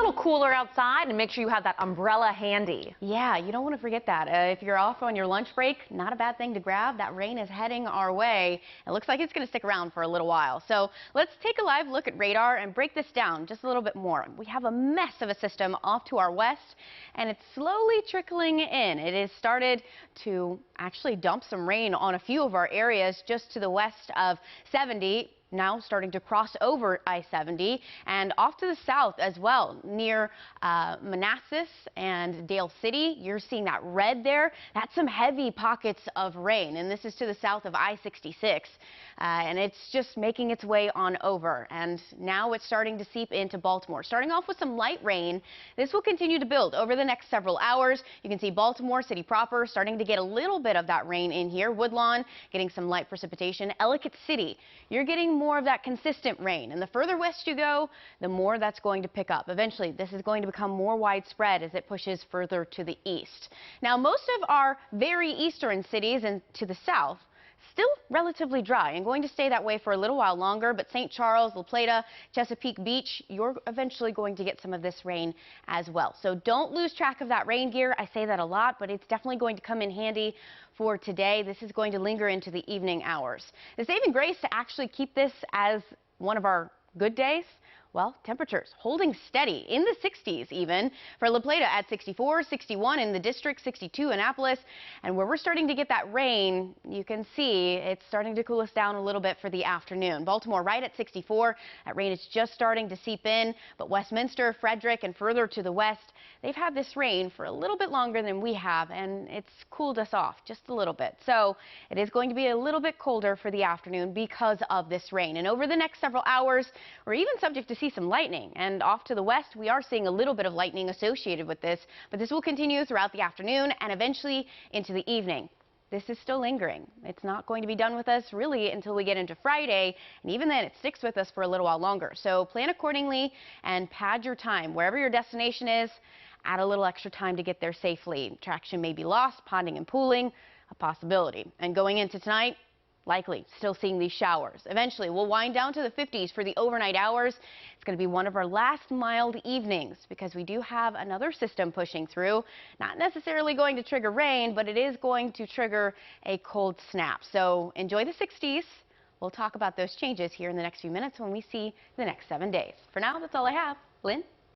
little cooler outside, and make sure you have that umbrella handy. Yeah, you don't want to forget that. If you're off on your lunch break, not a bad thing to grab. That rain is heading our way. It looks like it's going to stick around for a little while. So let's take a live look at radar and break this down just a little bit more. We have a mess of a system off to our west, and it's slowly trickling in. It has started to actually dump some rain on a few of our areas just to the west of 70. Now starting to cross over I-70 and off to the south as well near Manassas and Dale City. You're seeing that red there. That's some heavy pockets of rain, and this is to the south of I-66, and it's just making its way on over. And now it's starting to seep into Baltimore. Starting off with some light rain. This will continue to build over the next several hours. You can see Baltimore City proper starting to get a little bit of that rain in here. Woodlawn getting some light precipitation. Ellicott City, you're getting more of that consistent rain, and the further west you go, the more that's going to pick up. Eventually, this is going to become more widespread as it pushes further to the east. Now, most of our very eastern cities and to the south still relatively dry and going to stay that way for a little while longer, but St. Charles, La Plata, Chesapeake Beach, you're eventually going to get some of this rain as well. So don't lose track of that rain gear. I say that a lot, but it's definitely going to come in handy for today. This is going to linger into the evening hours. The saving grace to actually keep this as one of our good days, well, temperatures holding steady in the 60s even for La Plata at 64, 61 in the district, 62 Annapolis. And where we're starting to get that rain, you can see it's starting to cool us down a little bit for the afternoon. Baltimore right at 64. That rain is just starting to seep in, but Westminster, Frederick, and further to the west, they've had this rain for a little bit longer than we have, and it's cooled us off just a little bit. So it is going to be a little bit colder for the afternoon because of this rain. And over the next several hours, we're even subject to see some lightning, and off to the west we are seeing a little bit of lightning associated with this, but this will continue throughout the afternoon and eventually into the evening. This is still lingering. It's not going to be done with us really until we get into Friday, and even then it sticks with us for a little while longer. So plan accordingly and pad your time. Wherever your destination is, add a little extra time to get there safely. Traction may be lost, ponding and pooling, a possibility. And going into tonight, likely still seeing these showers. Eventually, we'll wind down to the 50s for the overnight hours. It's going to be one of our last mild evenings because we do have another system pushing through. Not necessarily going to trigger rain, but it is going to trigger a cold snap. So enjoy the 60s. We'll talk about those changes here in the next few minutes when we see the next 7 days. For now, that's all I have. Lynn?